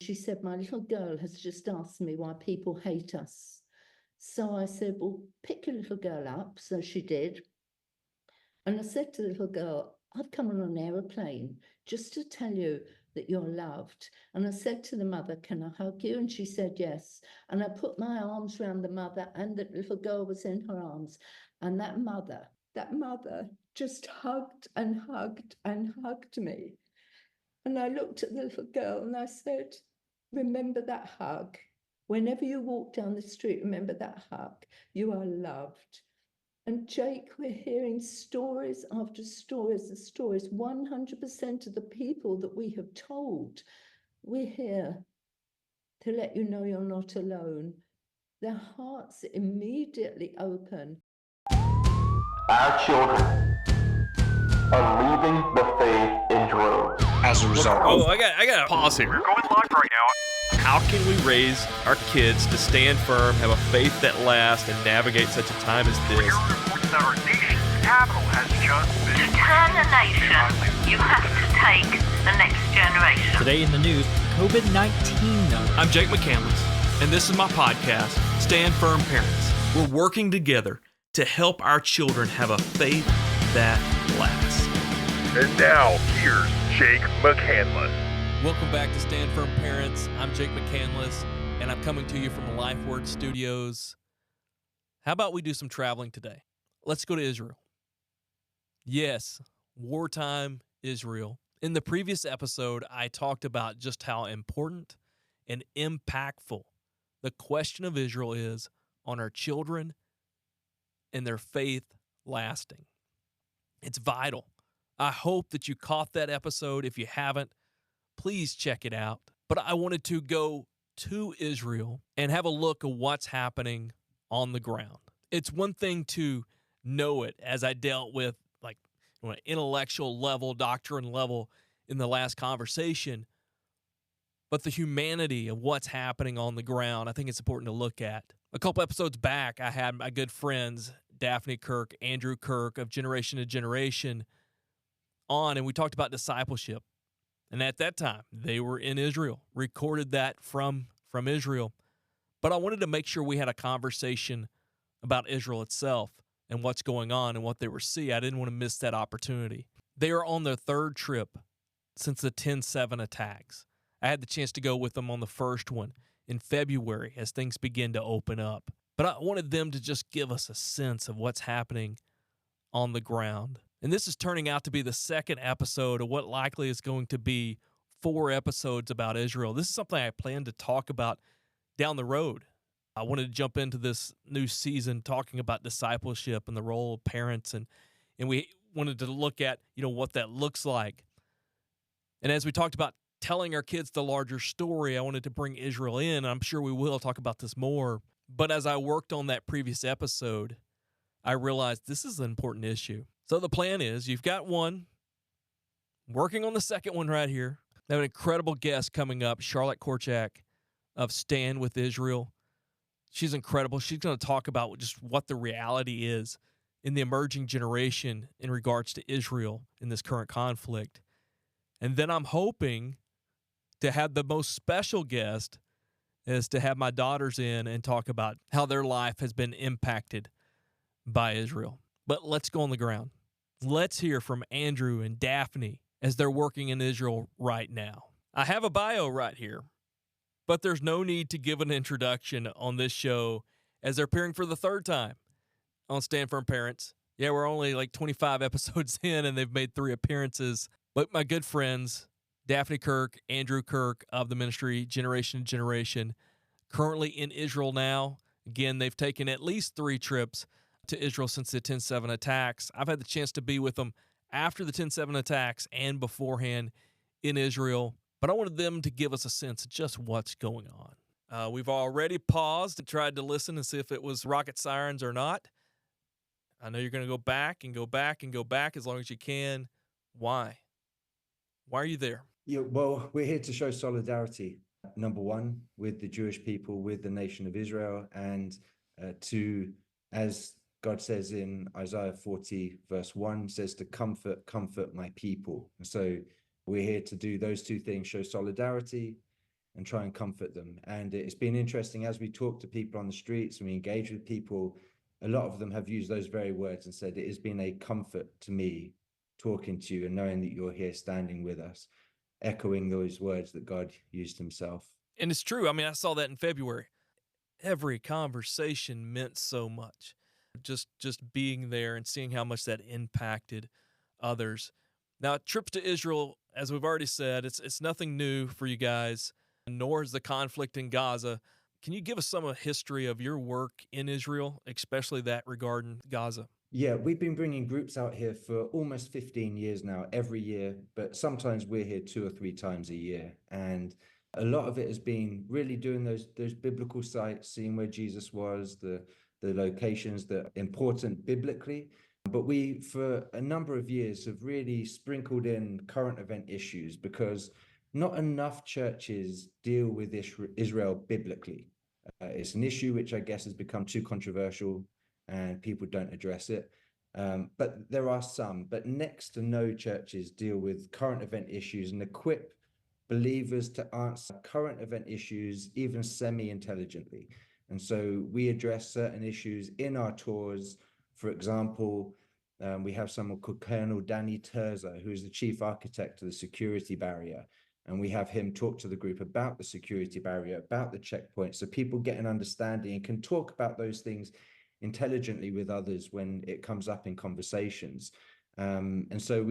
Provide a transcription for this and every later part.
she said, my little girl has just asked me why people hate us. So I said, well, pick your little girl up. So she did. And I said to the little girl, I've come on an aeroplane just to tell you that you're loved. And I said to the mother, can I hug you? And she said, yes. And I put my arms around the mother, and the little girl was in her arms. And that mother just hugged and hugged and hugged me. And I looked at the little girl and I said, remember that hug. Whenever you walk down the street, remember that hug. You are loved. And Jake, we're hearing stories after stories of stories. 100% of the people that we have told, we're here to let you know you're not alone. Their hearts immediately open. Our children are leaving the faith in droves. As a result. Oh, I got to pause here. We're going live right now. How can we raise our kids to stand firm, have a faith that lasts, and navigate such a time as this? We're reporting that our nation's capital has just been... To turn a nation, you have to take the next generation. Today in the news, COVID-19 note. I'm Jake McCandless, and this is my podcast, Stand Firm Parents. We're working together to help our children have a faith that lasts. And now, here's Jake McCandless. Welcome back to Stand Firm Parents. I'm Jake McCandless, and I'm coming to you from the LifeWord Studios. How about we do some traveling today? Let's go to Israel. Yes, wartime Israel. In the previous episode, I talked about just how important and impactful the question of Israel is on our children and their faith lasting. It's vital. I hope that you caught that episode. If you haven't, please check it out. But I wanted to go to Israel and have a look at what's happening on the ground. It's one thing to know it, as I dealt with like on an intellectual level, doctrine level in the last conversation, but the humanity of what's happening on the ground, I think it's important to look at. A couple episodes back, I had my good friends, Daphne, Kirk, Andrew Kirk of Generation to Generation on, and we talked about discipleship. And at that time, they were in Israel, recorded that from Israel. But I wanted to make sure we had a conversation about Israel itself and what's going on and what they were seeing. I didn't want to miss that opportunity. They are on their third trip since the 10/7 attacks. I had the chance to go with them on the first one in February as things begin to open up. But I wanted them to just give us a sense of what's happening on the ground. And this is turning out to be the second episode of what likely is going to be 4 episodes about Israel. This is something I plan to talk about down the road. I wanted to jump into this new season talking about discipleship and the role of parents, and we wanted to look at, what that looks like. And as we talked about telling our kids the larger story, I wanted to bring Israel in. I'm sure we will talk about this more. But as I worked on that previous episode, I realized this is an important issue. So the plan is you've got one, working on the second one right here. I have an incredible guest coming up, Charlotte Korchak of Stand with Israel. She's incredible. She's going to talk about just what the reality is in the emerging generation in regards to Israel in this current conflict. And then I'm hoping to have the most special guest is to have my daughters in and talk about how their life has been impacted by Israel. But let's go on the ground. Let's hear from Andrew and Daphne as they're working in Israel right now. I have a bio right here, but there's no need to give an introduction on this show as they're appearing for the third time on Stand Firm Parents. Yeah, we're only like 25 episodes in and they've made 3 appearances. But my good friends, Daphne Kirk, Andrew Kirk of the ministry Generation to Generation, currently in Israel now. Again, they've taken at least 3 trips to Israel since the 10/7 attacks. I've had the chance to be with them after the 10/7 attacks and beforehand in Israel, but I wanted them to give us a sense of just what's going on. We've already paused and tried to listen and see if it was rocket sirens or not. I know you're going to go back and go back and go back as long as you can. Why? Why are you there? Yeah, well, we're here to show solidarity, number one, with the Jewish people, with the nation of Israel, and to, as God says in Isaiah 40, verse 1, says to comfort my people. And so we're here to do those 2 things, show solidarity and try and comfort them. And it's been interesting as we talk to people on the streets and we engage with people, a lot of them have used those very words and said, it has been a comfort to me talking to you and knowing that you're here standing with us, echoing those words that God used himself. And it's true. I mean, I saw that in February. Every conversation meant so much. Just being there and seeing how much that impacted others. Now, trips to Israel, as we've already said, it's nothing new for you guys, nor is the conflict in Gaza. Can you give us some of the history of your work in Israel, especially that regarding Gaza? Yeah, we've been bringing groups out here for almost 15 years now, every year, but sometimes we're here 2 or 3 times a year. And a lot of it has been really doing those biblical sites, seeing where Jesus was, the locations that are important biblically. But we, for a number of years, have really sprinkled in current event issues because not enough churches deal with Israel biblically. It's an issue which I guess has become too controversial and people don't address it. But there are some, but next to no churches deal with current event issues and equip believers to answer current event issues, even semi-intelligently. And so we address certain issues in our tours. For example, we have someone called Colonel Danny Terza, who is the chief architect of the security barrier. And we have him talk to the group about the security barrier, about the checkpoints, so people get an understanding and can talk about those things intelligently with others when it comes up in conversations. And so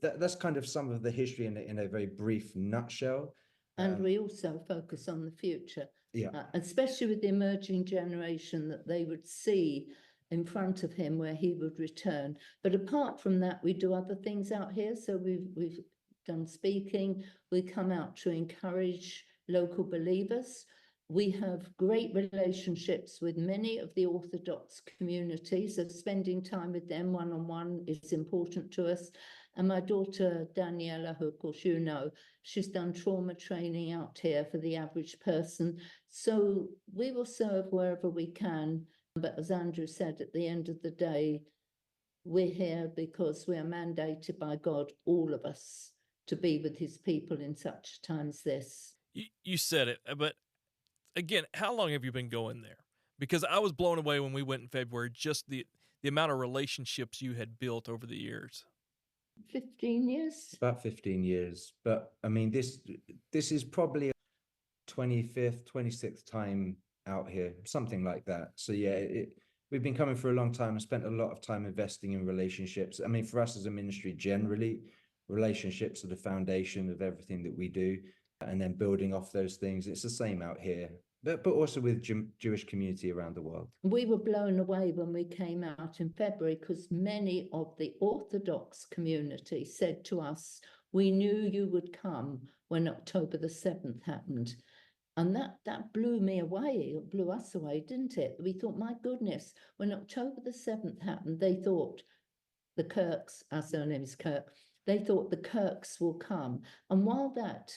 that's kind of some of the history in a very brief nutshell. And we also focus on the future, Yeah. especially with the emerging generation, that they would see in front of him where he would return. But apart from that, we do other things out here. So we've done speaking. We come out to encourage local believers. We have great relationships with many of the Orthodox communities, so spending time with them one-on-one is important to us. And my daughter, Daniela, who of course you know, she's done trauma training out here for the average person. So we will serve wherever we can. But as Andrew said, at the end of the day, we're here because we are mandated by God, all of us, to be with his people in such a time as this. You said it, but again, how long have you been going there? Because I was blown away when we went in February, just the amount of relationships you had built over the years. 15 years? About 15 years. But I mean, this is probably 25th, 26th time out here, something like that. So yeah, we've been coming for a long time and spent a lot of time investing in relationships. I mean, for us as a ministry, generally, relationships are the foundation of everything that we do. And then building off those things. It's the same out here, but also with Jewish community around the world. We were blown away when we came out in February because many of the Orthodox community said to us, we knew you would come when October the 7th happened. And that blew me away. It blew us away, didn't it? We thought, my goodness, when October the 7th happened, they thought the Kirks, our surname is Kirk, they thought the Kirks will come. And while that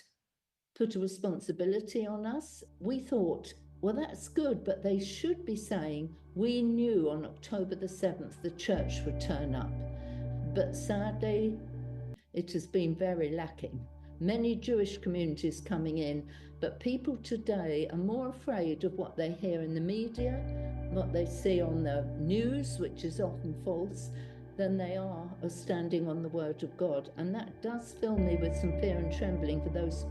put a responsibility on us, we thought, well, that's good, but they should be saying, we knew on October the 7th the church would turn up. But sadly, it has been very lacking. Many Jewish communities coming in, but people today are more afraid of what they hear in the media, what they see on the news, which is often false, than they are of standing on the word of God. And that does fill me with some fear and trembling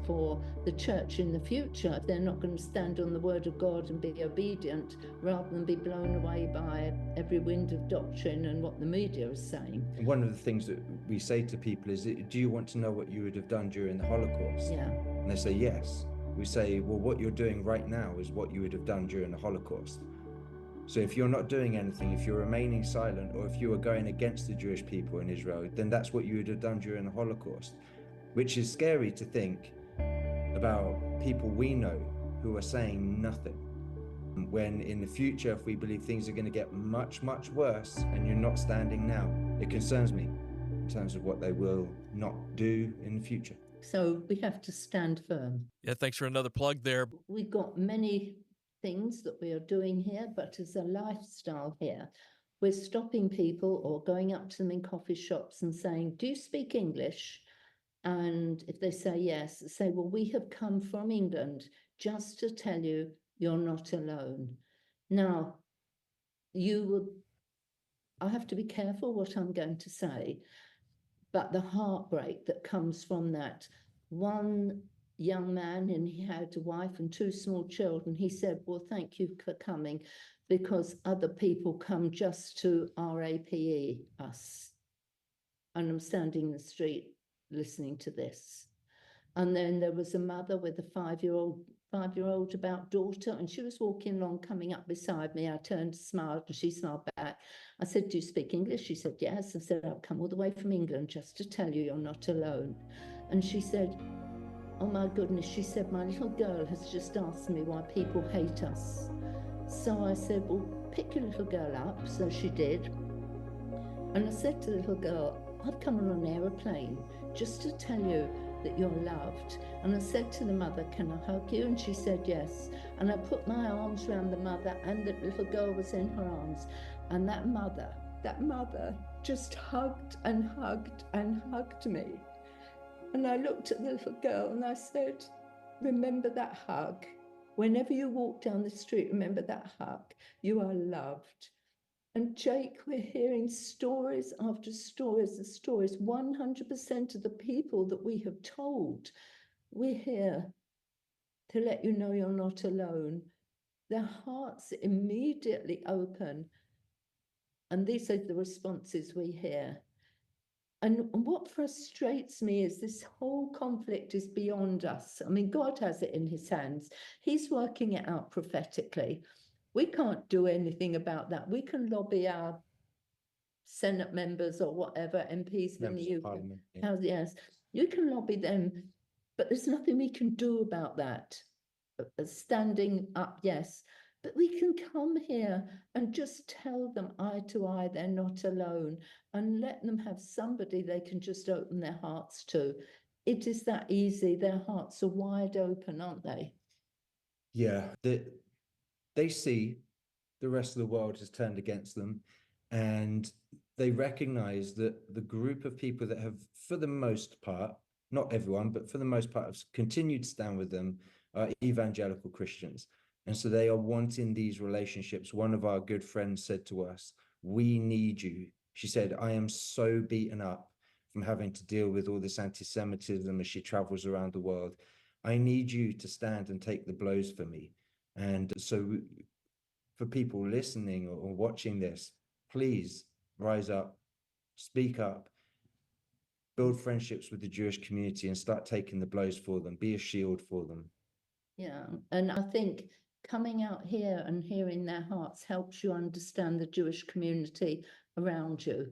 for the church in the future. They're not going to stand on the word of God and be obedient rather than be blown away by every wind of doctrine and what the media is saying. And one of the things that we say to people is, do you want to know what you would have done during the Holocaust? Yeah. And they say yes. We say, well, what you're doing right now is what you would have done during the Holocaust. So if you're not doing anything, if you're remaining silent, or if you are going against the Jewish people in Israel, then that's what you would have done during the Holocaust, which is scary to think about people we know who are saying nothing. When in the future, if we believe things are going to get much, much worse and you're not standing now, it concerns me in terms of what they will not do in the future. So we have to stand firm. Yeah, thanks for another plug there. We've got many things that we are doing here, but as a lifestyle here, we're stopping people or going up to them in coffee shops and saying, do you speak English? And if they say yes, say, well, we have come from England just to tell you you're not alone. Now, I have to be careful what I'm going to say, but the heartbreak that comes from that. One young man, and he had a wife and 2 small children, he said, well, thank you for coming, because other people come just to RAPE us. And I'm standing in the street listening to this. And then there was a mother with a 5-year-old about daughter, and she was walking along, coming up beside me. I turned, smiled, and she smiled back. I said, do you speak English? She said, yes. I said, I've come all the way from England just to tell you you're not alone. And she said, oh my goodness, she said, my little girl has just asked me why people hate us. So I said, well, pick your little girl up. So she did. And I said to the little girl, I've come on an aeroplane just to tell you that you're loved. And I said to the mother, can I hug you? And she said yes. And I put my arms around the mother, and the little girl was in her arms. And that mother just hugged and hugged and hugged me. And I looked at the little girl and I said, remember that hug. Whenever you walk down the street, remember that hug. You are loved. And Jake, we're hearing stories after stories and stories. 100% of the people that we have told, we're here to let you know you're not alone. Their hearts immediately open. And these are the responses we hear. And what frustrates me is this whole conflict is beyond us. I mean, God has it in his hands. He's working it out prophetically. We can't do anything about that. We can lobby our Senate members or whatever, MPs from the UK. Yeah. Yes, you can lobby them, but there's nothing we can do about that. Standing up, yes, but we can come here and just tell them eye to eye they're not alone, and let them have somebody they can just open their hearts to. It is that easy. Their hearts are wide open, aren't they? Yeah, they see the rest of the world has turned against them, and they recognize that the group of people that have, for the most part, not everyone, but for the most part, have continued to stand with them are evangelical Christians. And so they are wanting these relationships. One of our good friends said to us, we need you. She said, I am so beaten up from having to deal with all this antisemitism as she travels around the world. I need you to stand and take the blows for me. And so for people listening or watching this, please rise up, speak up, build friendships with the Jewish community and start taking the blows for them. Be a shield for them. Yeah, and I think coming out here and hearing their hearts helps you understand the Jewish community around you.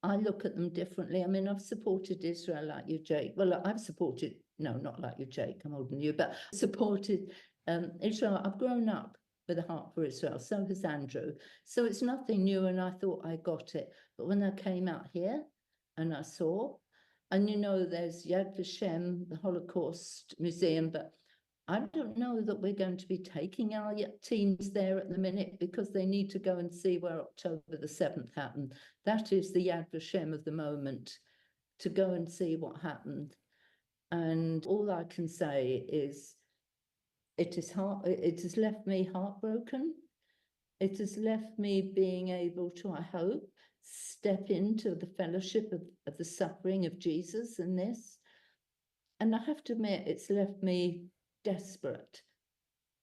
I look at them differently. I mean, I've supported Israel like you, Jake. Well, I've supported, no, not like you, Jake, I'm older than you, but supported Israel. I've grown up with a heart for Israel, so has Andrew. So it's nothing new, and I thought I got it. But when I came out here and I saw, and you know, there's Yad Vashem, the Holocaust Museum, but I don't know that we're going to be taking our teams there at the minute, because they need to go and see where October the 7th happened. That is the Yad Vashem of the moment, to go and see what happened. And all I can say is it has left me heartbroken. It has left me being able to, I hope, step into the fellowship of the suffering of Jesus in this. And I have to admit, it's left me desperate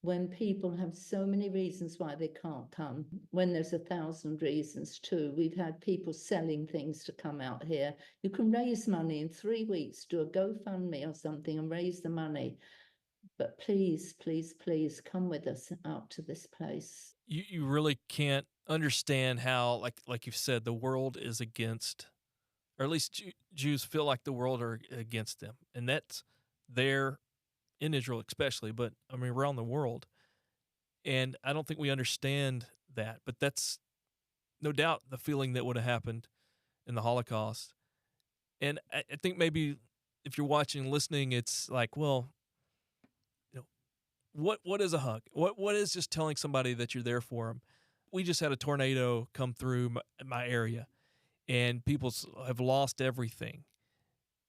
when people have so many reasons why they can't come, when there's 1,000 reasons too. We've had people selling things to come out here. You can raise money in 3 weeks, do a GoFundMe or something and raise the money. But please, please, please come with us out to this place. You really can't understand how, like you've said, the world is against, or at least Jews feel like the world are against them. And that's there in Israel especially, but I mean around the world. And I don't think we understand that, but that's no doubt the feeling that would have happened in the Holocaust. And I think maybe if you're watching and listening, it's like, well, you know, what is a hug? What is just telling somebody that you're there for them? We just had a tornado come through my area, and people have lost everything.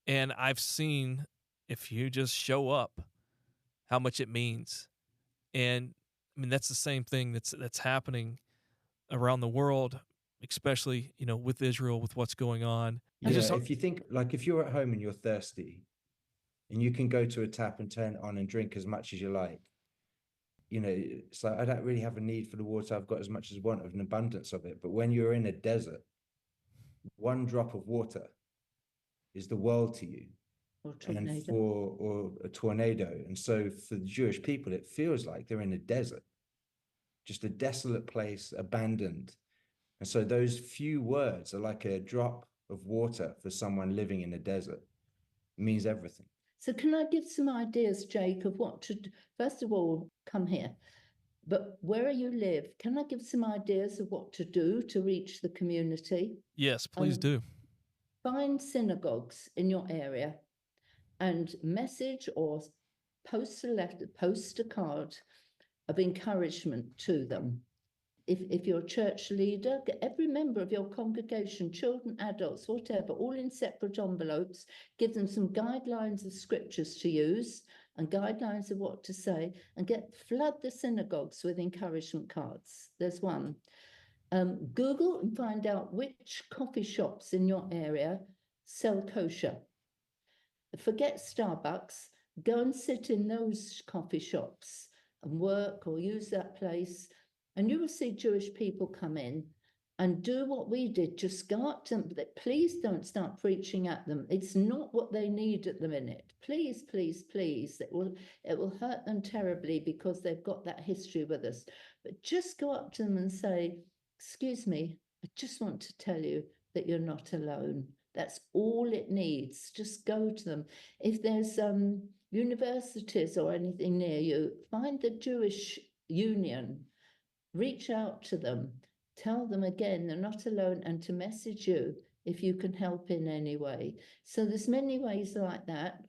And I've seen, if you just show up, how much it means. And I mean, that's the same thing that's happening around the world, especially, with Israel, with what's going on. Yeah, if you think, like, if you're at home and you're thirsty and you can go to a tap and turn it on and drink as much as you like, it's like, I don't really have a need for the water. I've got as much as I want of an abundance of it. But when you're in a desert, one drop of water is the world to you. Or tornado. Or a tornado. And so for the Jewish people, it feels like they're in a desert, just a desolate place, abandoned. And so those few words are like a drop of water for someone living in a desert. It means everything. So can I give some ideas, Jake, of what to do? First of all, come here. But where you live, can I give some ideas of what to do to reach the community? Yes, please do. Find synagogues in your area and message or post a letter, post a card of encouragement to them. If you're a church leader, get every member of your congregation, children, adults, whatever, all in separate envelopes, give them some guidelines of scriptures to use and guidelines of what to say, and flood the synagogues with encouragement cards. There's one. Google and find out which coffee shops in your area sell kosher. Forget Starbucks, go and sit in those coffee shops and work or use that place, and you will see Jewish people come in and do what we did. Just go up to them, but please don't start preaching at them. It's not what they need at the minute. Please, please, please. It will hurt them terribly because they've got that history with us. But just go up to them and say, excuse me, I just want to tell you that you're not alone. That's all it needs. Just go to them. If there's universities or anything near you, find the Jewish Union, reach out to them, tell them again they're not alone, and to message you if you can help in any way. So there's many ways like that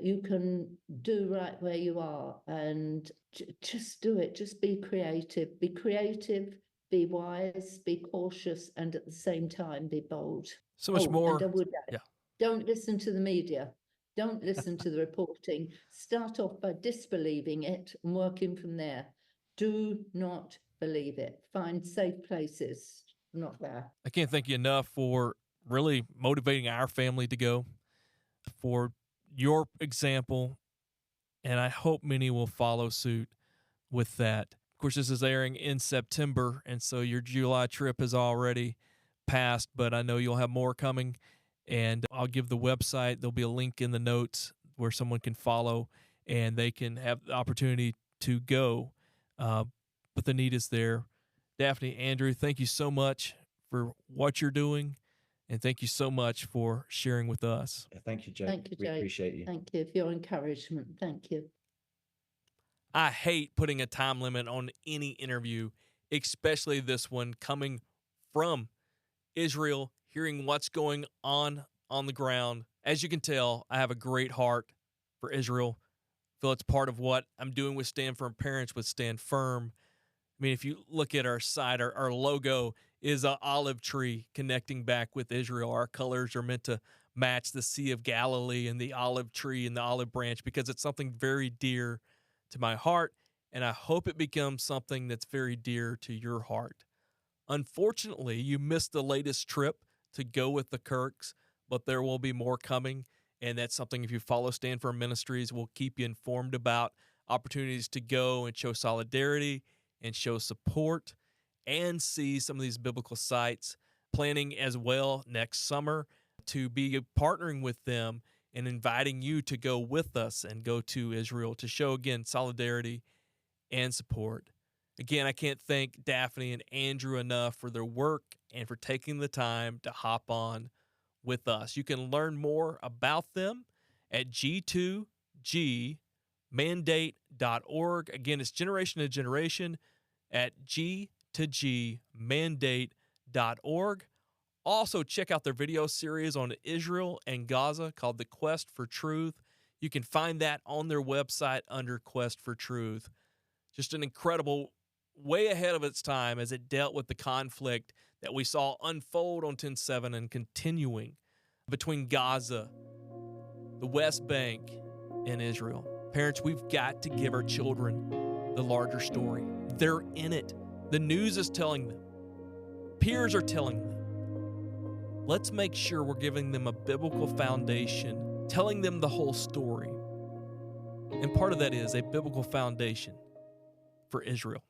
you can do right where you are, and just do it. Just be creative. Be creative, be wise, be cautious, and at the same time be bold. So much more. And I would add, don't listen to the media. Don't listen to the reporting. Start off by disbelieving it and working from there. Do not believe it. Find safe places. Not there. I can't thank you enough for really motivating our family to go, for your example, and I hope many will follow suit with that. Of course, this is airing in September, and so your July trip is already passed, but I know you'll have more coming, and I'll give the website. There'll be a link in the notes where someone can follow, and they can have the opportunity to go, but the need is there. Daphne, Andrew, thank you so much for what you're doing, and thank you so much for sharing with us. Thank you, Jake. Thank you, We Jake. appreciate you. Thank you for your encouragement. Thank you. I hate putting a time limit on any interview, especially this one coming from Israel, hearing what's going on the ground. As you can tell, I have a great heart for Israel. I feel it's part of what I'm doing with Stand Firm Parents with Stand Firm. I mean, if you look at our site, our logo is an olive tree connecting back with Israel. Our colors are meant to match the Sea of Galilee and the olive tree and the olive branch because it's something very dear to my heart, and I hope it becomes something that's very dear to your heart. Unfortunately, you missed the latest trip to go with the Kirks, but there will be more coming, and that's something, if you follow Stand Firm Ministries, we'll keep you informed about opportunities to go and show solidarity and show support and see some of these biblical sites. Planning as well next summer to be partnering with them and inviting you to go with us and go to Israel to show, again, solidarity and support. Again, I can't thank Daphne and Andrew enough for their work and for taking the time to hop on with us. You can learn more about them at g2gmandate.org. Again, it's generation to generation at g2gmandate.org. Also, check out their video series on Israel and Gaza called The Quest for Truth. You can find that on their website under Quest for Truth. Just an incredible, way ahead of its time as it dealt with the conflict that we saw unfold on 10/7 and continuing between Gaza the West Bank in Israel. Parents, we've got to give our children the larger story. They're in it. The news is telling them. Peers are telling them. Let's make sure we're giving them a biblical foundation, telling them the whole story. And part of that is a biblical foundation for Israel.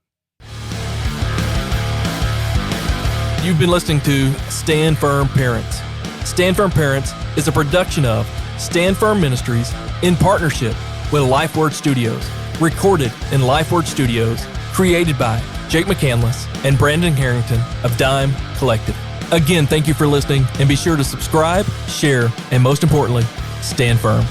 You've been listening to Stand Firm Parents. Stand Firm Parents is a production of Stand Firm Ministries in partnership with LifeWord Studios, recorded in LifeWord Studios, created by Jake McCandless and Brandon Harrington of Dime Collective. Again, thank you for listening, and be sure to subscribe, share, and most importantly, stand firm.